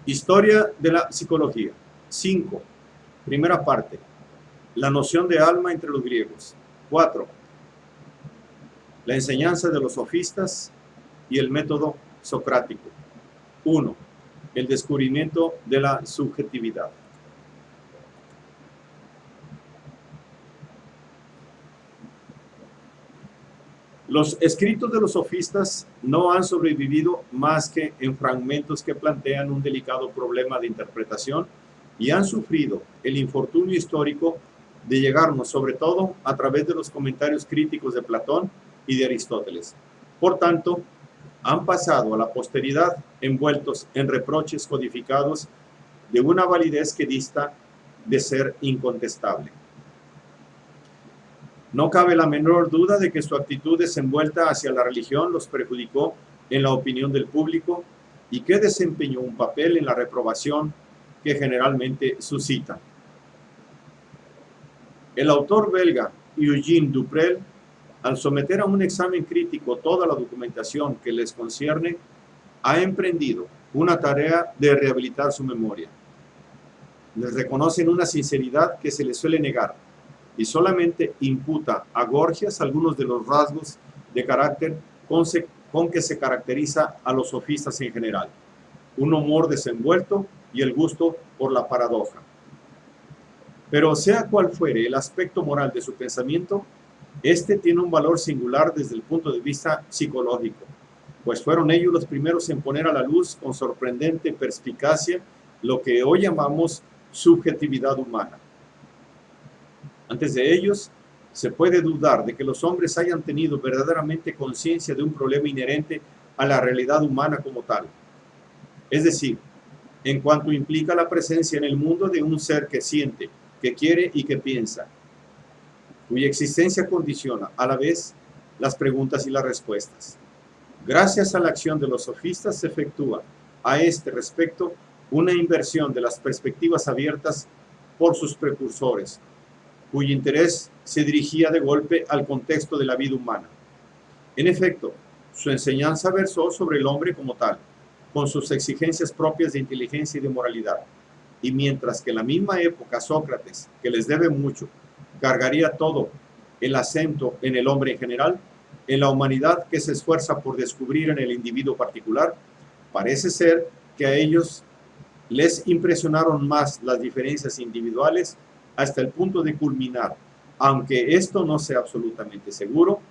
Historia de la psicología. 5. Primera parte. La noción de alma entre los griegos. 4. La enseñanza de los sofistas y el método socrático. 1. El descubrimiento de la subjetividad. Los escritos de los sofistas no han sobrevivido más que en fragmentos que plantean un delicado problema de interpretación y han sufrido el infortunio histórico de llegarnos sobre todo a través de los comentarios críticos de Platón y de Aristóteles. Por tanto, han pasado a la posteridad envueltos en reproches codificados de una validez que dista de ser incontestable. No cabe la menor duda de que su actitud desenvuelta hacia la religión los perjudicó en la opinión del público y que desempeñó un papel en la reprobación que generalmente suscita. El autor belga Eugène Duprel, al someter a un examen crítico toda la documentación que les concierne, ha emprendido una tarea de rehabilitar su memoria. Les reconocen una sinceridad que se les suele negar y solamente imputa a Gorgias algunos de los rasgos de carácter con que se caracteriza a los sofistas en general: un humor desenvuelto y el gusto por la paradoja. Pero sea cual fuere el aspecto moral de su pensamiento, este tiene un valor singular desde el punto de vista psicológico, pues fueron ellos los primeros en poner a la luz con sorprendente perspicacia lo que hoy llamamos subjetividad humana. Antes de ellos, se puede dudar de que los hombres hayan tenido verdaderamente conciencia de un problema inherente a la realidad humana como tal. Es decir, en cuanto implica la presencia en el mundo de un ser que siente, que quiere y que piensa, cuya existencia condiciona a la vez las preguntas y las respuestas. Gracias a la acción de los sofistas se efectúa a este respecto una inversión de las perspectivas abiertas por sus precursores, cuyo interés se dirigía de golpe al contexto de la vida humana. En efecto, su enseñanza versó sobre el hombre como tal, con sus exigencias propias de inteligencia y de moralidad, y mientras que en la misma época Sócrates, que les debe mucho, cargaría todo el acento en el hombre en general, en la humanidad que se esfuerza por descubrir en el individuo particular, parece ser que a ellos les impresionaron más las diferencias individuales hasta el punto de culminar, aunque esto no sea absolutamente seguro,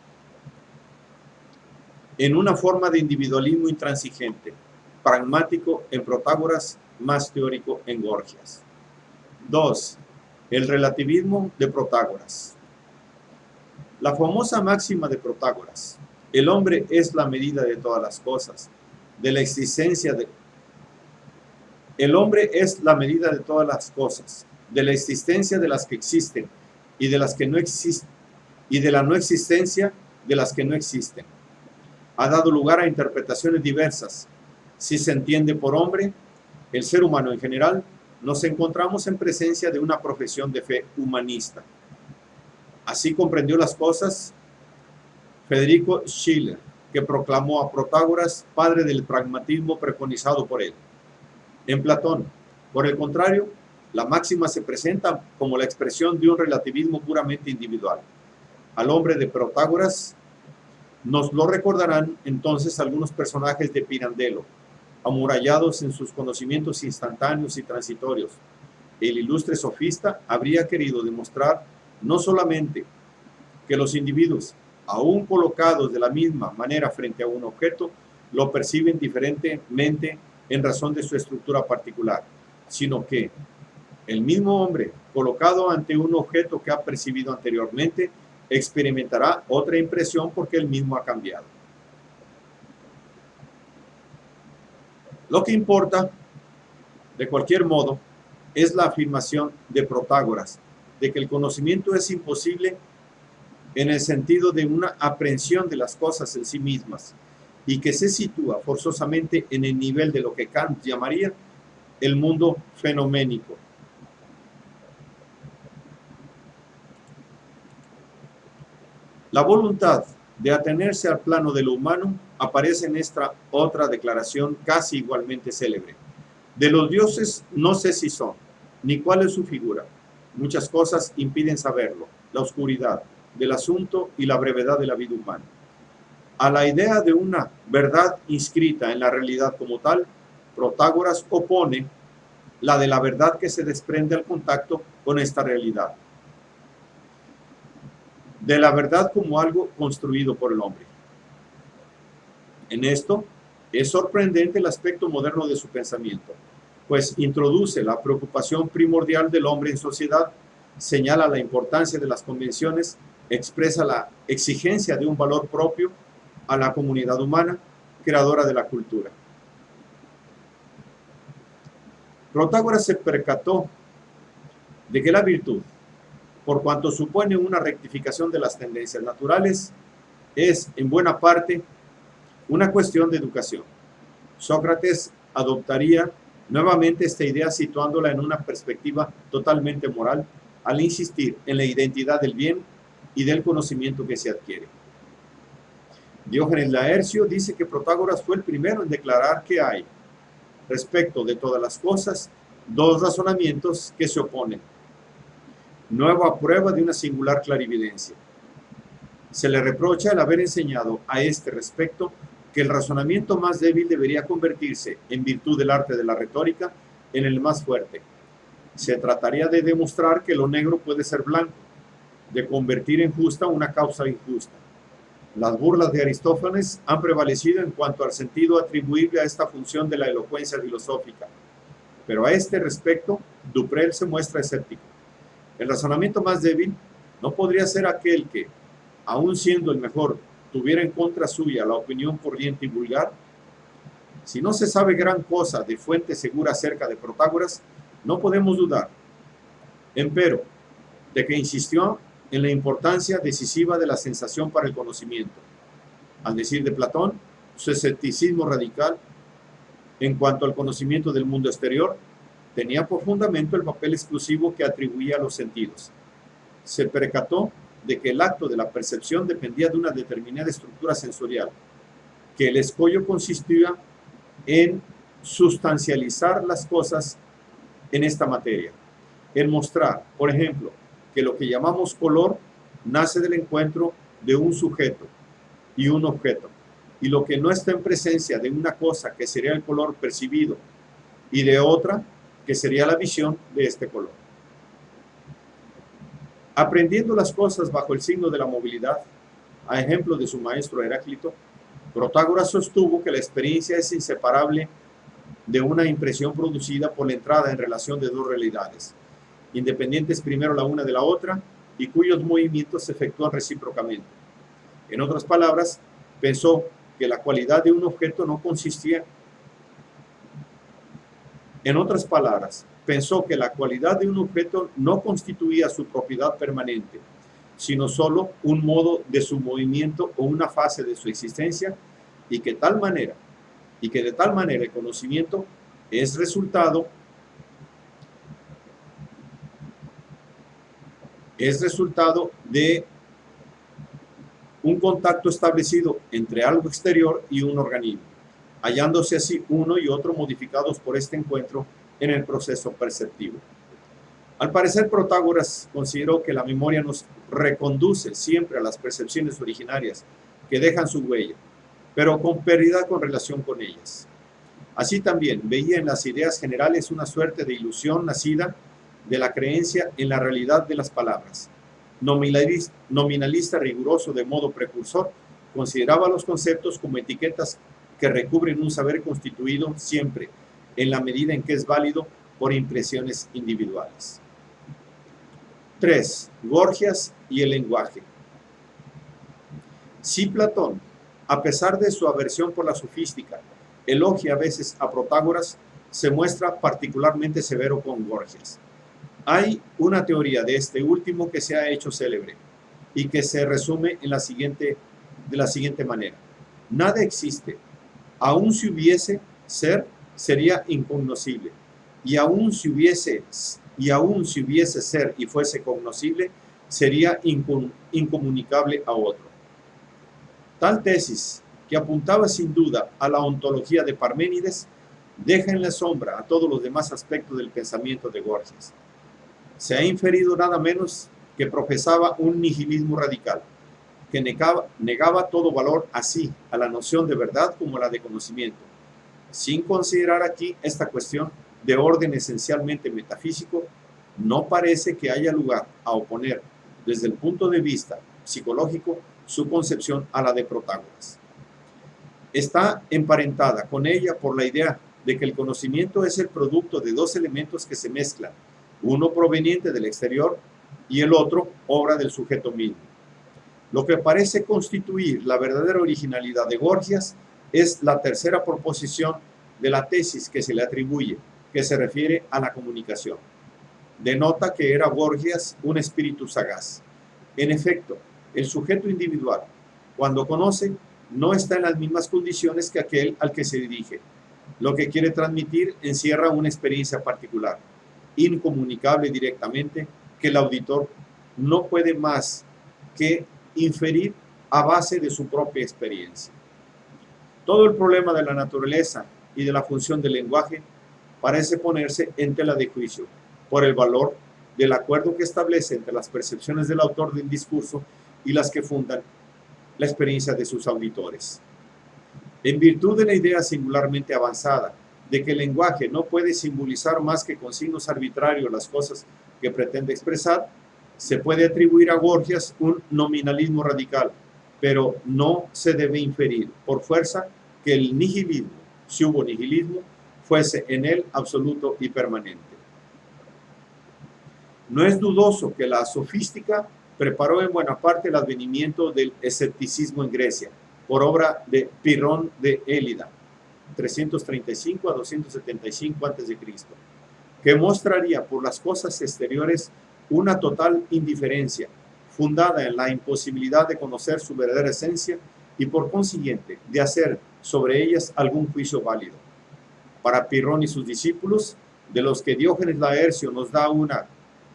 en una forma de individualismo intransigente, pragmático en Protágoras, más teórico en Gorgias. 2. El relativismo de Protágoras. La famosa máxima de Protágoras: el hombre es la medida de todas las cosas, de la existencia de... El hombre es la medida de todas las cosas, de la existencia de las que existen y de las que no existen, y de la no existencia de las que no existen. Ha dado lugar a interpretaciones diversas. Si se entiende por hombre el ser humano en general, nos encontramos en presencia de una profesión de fe humanista. Así comprendió las cosas Federico Schiller, que proclamó a Protágoras padre del pragmatismo preconizado por él. En Platón, por el contrario, la máxima se presenta como la expresión de un relativismo puramente individual. Al hombre de Protágoras nos lo recordarán entonces algunos personajes de Pirandello, amurallados en sus conocimientos instantáneos y transitorios. El ilustre sofista habría querido demostrar no solamente que los individuos, aún colocados de la misma manera frente a un objeto, lo perciben diferentemente en razón de su estructura particular, sino que el mismo hombre, colocado ante un objeto que ha percibido anteriormente, experimentará otra impresión porque el mismo ha cambiado. Lo que importa, de cualquier modo, es la afirmación de Protágoras de que el conocimiento es imposible en el sentido de una aprehensión de las cosas en sí mismas y que se sitúa forzosamente en el nivel de lo que Kant llamaría el mundo fenoménico. La voluntad de atenerse al plano de lo humano aparece en esta otra declaración casi igualmente célebre: De los dioses no sé si son, ni cuál es su figura. Muchas cosas impiden saberlo, la oscuridad del asunto y la brevedad de la vida humana. A la idea de una verdad inscrita en la realidad como tal, Protágoras opone la de la verdad que se desprende al contacto con esta realidad, de la verdad como algo construido por el hombre. En esto es sorprendente el aspecto moderno de su pensamiento, pues introduce la preocupación primordial del hombre en sociedad, señala la importancia de las convenciones, expresa la exigencia de un valor propio a la comunidad humana, creadora de la cultura. Protágoras se percató de que la virtud, por cuanto supone una rectificación de las tendencias naturales, es en buena parte una cuestión de educación. Sócrates adoptaría nuevamente esta idea situándola en una perspectiva totalmente moral al insistir en la identidad del bien y del conocimiento que se adquiere. Diógenes Laercio dice que Protágoras fue el primero en declarar que hay, respecto de todas las cosas, dos razonamientos que se oponen. Nueva prueba de una singular clarividencia. Se le reprocha el haber enseñado a este respecto que el razonamiento más débil debería convertirse, en virtud del arte de la retórica, en el más fuerte. Se trataría de demostrar que lo negro puede ser blanco, de convertir en justa una causa injusta. Las burlas de Aristófanes han prevalecido en cuanto al sentido atribuible a esta función de la elocuencia filosófica, pero a este respecto, Duprel se muestra escéptico. El razonamiento más débil no podría ser aquel que, aun siendo el mejor, tuviera en contra suya la opinión corriente y vulgar. Si no se sabe gran cosa de fuente segura acerca de Protágoras, no podemos dudar, empero, de que insistió en la importancia decisiva de la sensación para el conocimiento. Al decir de Platón, su escepticismo radical en cuanto al conocimiento del mundo exterior tenía por fundamento el papel exclusivo que atribuía a los sentidos. Se percató de que el acto de la percepción dependía de una determinada estructura sensorial, que el escollo consistía en sustancializar las cosas en esta materia, en mostrar, por ejemplo, que lo que llamamos color nace del encuentro de un sujeto y un objeto, y lo que no está en presencia de una cosa que sería el color percibido y de otra que sería la visión de este color. Aprendiendo las cosas bajo el signo de la movilidad, a ejemplo de su maestro Heráclito, Protágoras sostuvo que la experiencia es inseparable de una impresión producida por la entrada en relación de dos realidades, independientes primero la una de la otra y cuyos movimientos se efectúan recíprocamente. En otras palabras, pensó que la cualidad de un objeto no consistía. En otras palabras, pensó que la cualidad de un objeto no constituía su propiedad permanente, sino solo un modo de su movimiento o una fase de su existencia, y que de tal manera el conocimiento es resultado de un contacto establecido entre algo exterior y un organismo, hallándose así uno y otro modificados por este encuentro en el proceso perceptivo. Al parecer, Protágoras consideró que la memoria nos reconduce siempre a las percepciones originarias que dejan su huella, pero con pérdida con relación con ellas. Así también veía en las ideas generales una suerte de ilusión nacida de la creencia en la realidad de las palabras. Nominalista riguroso de modo precursor, consideraba los conceptos como etiquetas que recubren un saber constituido siempre, en la medida en que es válido, por impresiones individuales. 3. Gorgias y el lenguaje. Si Platón, a pesar de su aversión por la sofística, elogia a veces a Protágoras, se muestra particularmente severo con Gorgias. Hay una teoría de este último que se ha hecho célebre y que se resume en de la siguiente manera. Nada existe. Aun si hubiese ser, sería incognoscible. Y aun si hubiese ser y fuese cognoscible, sería incomunicable a otro. Tal tesis, que apuntaba sin duda a la ontología de Parménides, deja en la sombra a todos los demás aspectos del pensamiento de Gorgias. Se ha inferido nada menos que profesaba un nihilismo radical, que negaba todo valor así a la noción de verdad como a la de conocimiento, sin considerar aquí esta cuestión de orden esencialmente metafísico. No parece que haya lugar a oponer desde el punto de vista psicológico su concepción a la de Protágoras. Está emparentada con ella por la idea de que el conocimiento es el producto de dos elementos que se mezclan, uno proveniente del exterior y el otro obra del sujeto mismo. Lo que parece constituir la verdadera originalidad de Gorgias es la tercera proposición de la tesis que se le atribuye, que se refiere a la comunicación. Denota que era Gorgias un espíritu sagaz. En efecto, el sujeto individual, cuando conoce, no está en las mismas condiciones que aquel al que se dirige. Lo que quiere transmitir encierra una experiencia particular, incomunicable directamente, que el auditor no puede más que inferir a base de su propia experiencia. Todo el problema de la naturaleza y de la función del lenguaje parece ponerse en tela de juicio por el valor del acuerdo que establece entre las percepciones del autor del discurso y las que fundan la experiencia de sus auditores. En virtud de la idea singularmente avanzada de que el lenguaje no puede simbolizar más que con signos arbitrarios las cosas que pretende expresar, se puede atribuir a Gorgias un nominalismo radical, pero no se debe inferir por fuerza que el nihilismo, si hubo nihilismo, fuese en él absoluto y permanente. No es dudoso que la sofística preparó en buena parte el advenimiento del escepticismo en Grecia, por obra de Pirrón de Élida, 335 a 275 a.C., que mostraría por las cosas exteriores una total indiferencia, fundada en la imposibilidad de conocer su verdadera esencia y por consiguiente de hacer sobre ellas algún juicio válido. Para Pirrón y sus discípulos, de los que Diógenes Laercio nos da una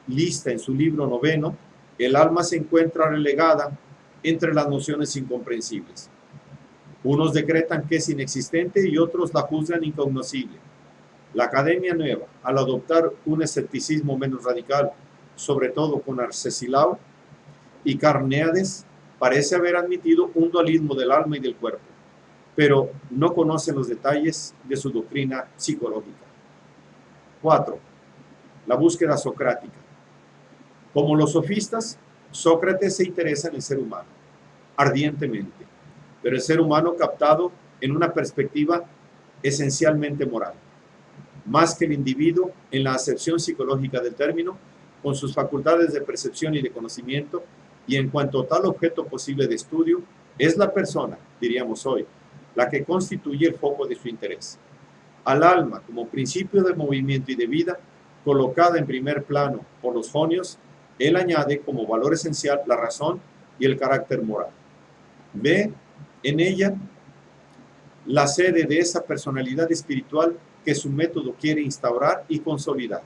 lista en su libro noveno, el alma se encuentra relegada entre las nociones incomprensibles. Unos decretan que es inexistente y otros la juzgan incognoscible. La Academia Nueva, al adoptar un escepticismo menos radical, sobre todo con Arcesilao y Carneades, parece haber admitido un dualismo del alma y del cuerpo, pero no conocen los detalles de su doctrina psicológica. 4. La búsqueda socrática. Como los sofistas, Sócrates se interesa en el ser humano, ardientemente, pero el ser humano captado en una perspectiva esencialmente moral, más que el individuo en la acepción psicológica del término, con sus facultades de percepción y de conocimiento, y en cuanto tal objeto posible de estudio, es la persona, diríamos hoy, la que constituye el foco de su interés. Al alma, como principio de movimiento y de vida, colocada en primer plano por los jonios, él añade como valor esencial la razón y el carácter moral. Ve en ella la sede de esa personalidad espiritual que su método quiere instaurar y consolidar,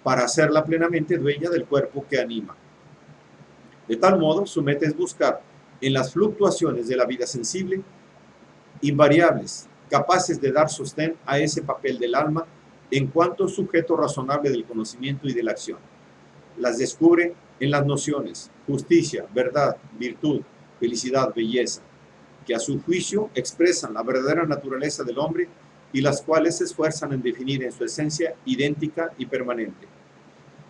para hacerla plenamente dueña del cuerpo que anima. De tal modo, su meta es buscar en las fluctuaciones de la vida sensible, invariables, capaces de dar sostén a ese papel del alma en cuanto sujeto razonable del conocimiento y de la acción. Las descubre en las nociones, justicia, verdad, virtud, felicidad, belleza, que a su juicio expresan la verdadera naturaleza del hombre y las cuales se esfuerzan en definir en su esencia idéntica y permanente.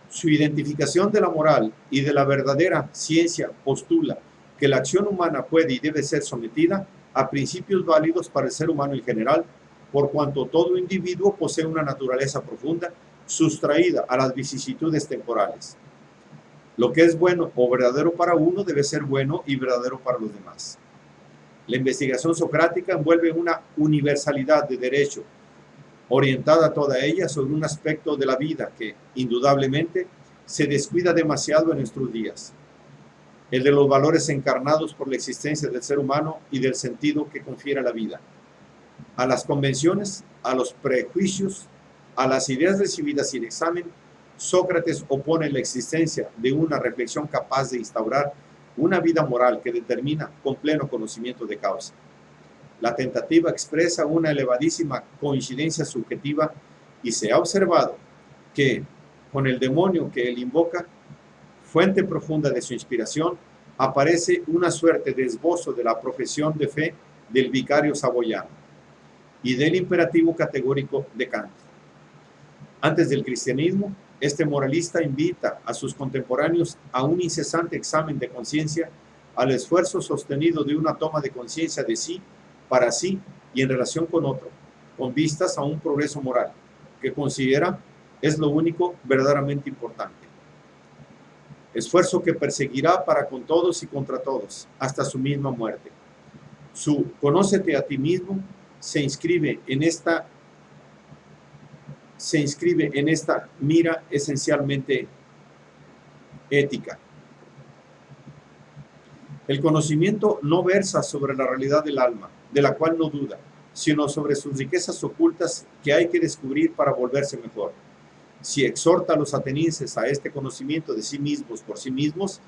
Su identificación de la moral y de la verdadera ciencia postula que la acción humana puede y debe ser sometida a principios válidos para el ser humano en general, por cuanto todo individuo posee una naturaleza profunda sustraída a las vicisitudes temporales. Lo que es bueno o verdadero para uno debe ser bueno y verdadero para los demás. La investigación socrática envuelve una universalidad de derecho, orientada toda ella sobre un aspecto de la vida que, indudablemente, se descuida demasiado en nuestros días, el de los valores encarnados por la existencia del ser humano y del sentido que confiere a la vida. A las convenciones, a los prejuicios, a las ideas recibidas sin examen, Sócrates opone la existencia de una reflexión capaz de instaurar una vida moral que determina con pleno conocimiento de causa. La tentativa expresa una elevadísima coincidencia subjetiva y se ha observado que con el demonio que él invoca, fuente profunda de su inspiración, aparece una suerte de esbozo de la profesión de fe del vicario saboyano y del imperativo categórico de Kant. Antes del cristianismo, este moralista invita a sus contemporáneos a un incesante examen de conciencia, al esfuerzo sostenido de una toma de conciencia de sí, para sí y en relación con otro, con vistas a un progreso moral, que considera es lo único verdaderamente importante. Esfuerzo que perseguirá para con todos y contra todos, hasta su misma muerte. Su "Conócete a ti mismo" se inscribe en esta mira esencialmente ética. El conocimiento no versa sobre la realidad del alma, de la cual no duda, sino sobre sus riquezas ocultas que hay que descubrir para volverse mejor. Si exhorta a los atenienses a este conocimiento de sí mismos por sí mismos,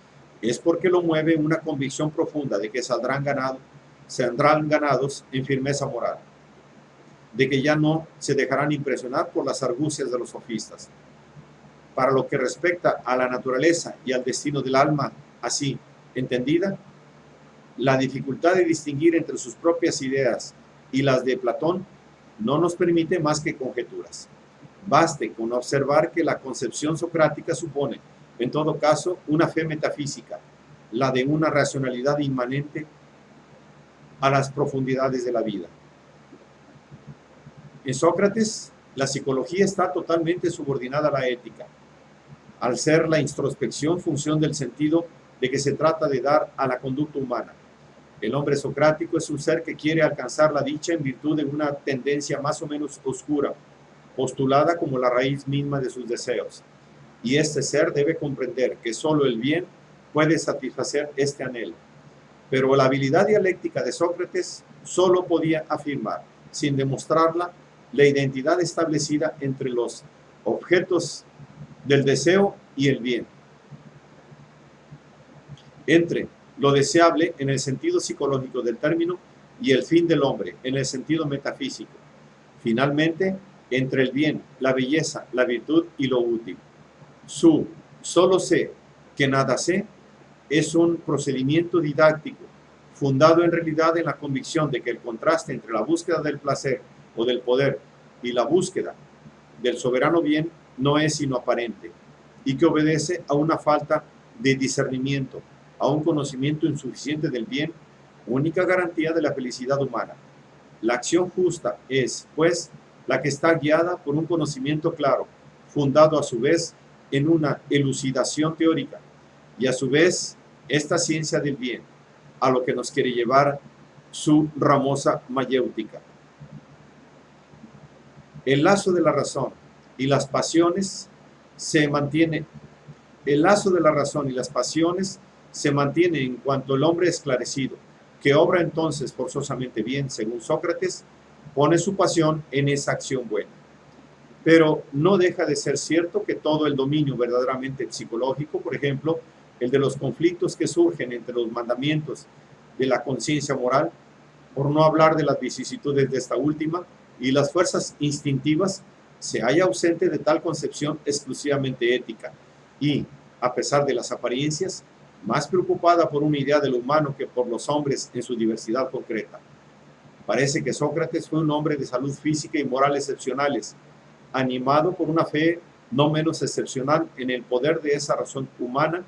es porque lo mueve una convicción profunda de que saldrán ganados en firmeza moral, de que ya no se dejarán impresionar por las argucias de los sofistas. Para lo que respecta a la naturaleza y al destino del alma así entendida, la dificultad de distinguir entre sus propias ideas y las de Platón no nos permite más que conjeturas. Baste con observar que la concepción socrática supone, en todo caso, una fe metafísica, la de una racionalidad inmanente a las profundidades de la vida. En Sócrates, la psicología está totalmente subordinada a la ética, al ser la introspección función del sentido de que se trata de dar a la conducta humana. El hombre socrático es un ser que quiere alcanzar la dicha en virtud de una tendencia más o menos oscura, postulada como la raíz misma de sus deseos. Y este ser debe comprender que solo el bien puede satisfacer este anhelo. Pero la habilidad dialéctica de Sócrates solo podía afirmar, sin demostrarla, la identidad establecida entre los objetos del deseo y el bien, entre lo deseable en el sentido psicológico del término y el fin del hombre en el sentido metafísico. Finalmente, entre el bien, la belleza, la virtud y lo útil. Su "solo sé que nada sé" es un procedimiento didáctico, fundado en realidad en la convicción de que el contraste entre la búsqueda del placer o del poder y la búsqueda del soberano bien no es sino aparente, y que obedece a una falta de discernimiento, a un conocimiento insuficiente del bien, única garantía de la felicidad humana. La acción justa es, pues, la que está guiada por un conocimiento claro, fundado a su vez en una elucidación teórica, y a su vez esta ciencia del bien, a lo que nos quiere llevar su ramosa mayéutica. El lazo de la razón y las pasiones se mantiene. El lazo de la razón y las pasiones se mantiene en cuanto el hombre esclarecido, que obra entonces forzosamente bien, según Sócrates, pone su pasión en esa acción buena. Pero no deja de ser cierto que todo el dominio verdaderamente psicológico, por ejemplo, el de los conflictos que surgen entre los mandamientos de la conciencia moral, por no hablar de las vicisitudes de esta última, y las fuerzas instintivas, se halla ausente de tal concepción exclusivamente ética y, a pesar de las apariencias, más preocupada por una idea de lo humano que por los hombres en su diversidad concreta. Parece que Sócrates fue un hombre de salud física y moral excepcionales, animado por una fe no menos excepcional en el poder de esa razón humana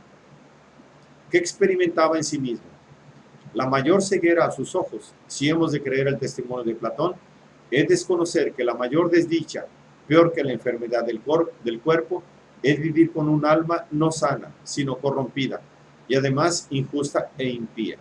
que experimentaba en sí mismo. La mayor ceguera a sus ojos, si hemos de creer el testimonio de Platón, es desconocer que la mayor desdicha, peor que la enfermedad del cuerpo, es vivir con un alma no sana, sino corrompida, y además injusta e impía.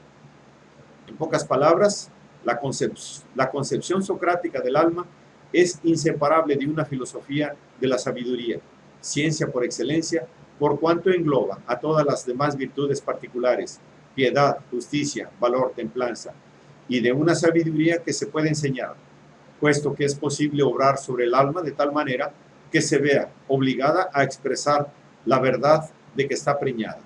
En pocas palabras, la concepción socrática del alma es inseparable de una filosofía de la sabiduría, ciencia por excelencia, por cuanto engloba a todas las demás virtudes particulares, piedad, justicia, valor, templanza, y de una sabiduría que se puede enseñar, puesto que es posible obrar sobre el alma de tal manera que se vea obligada a expresar la verdad de que está preñada.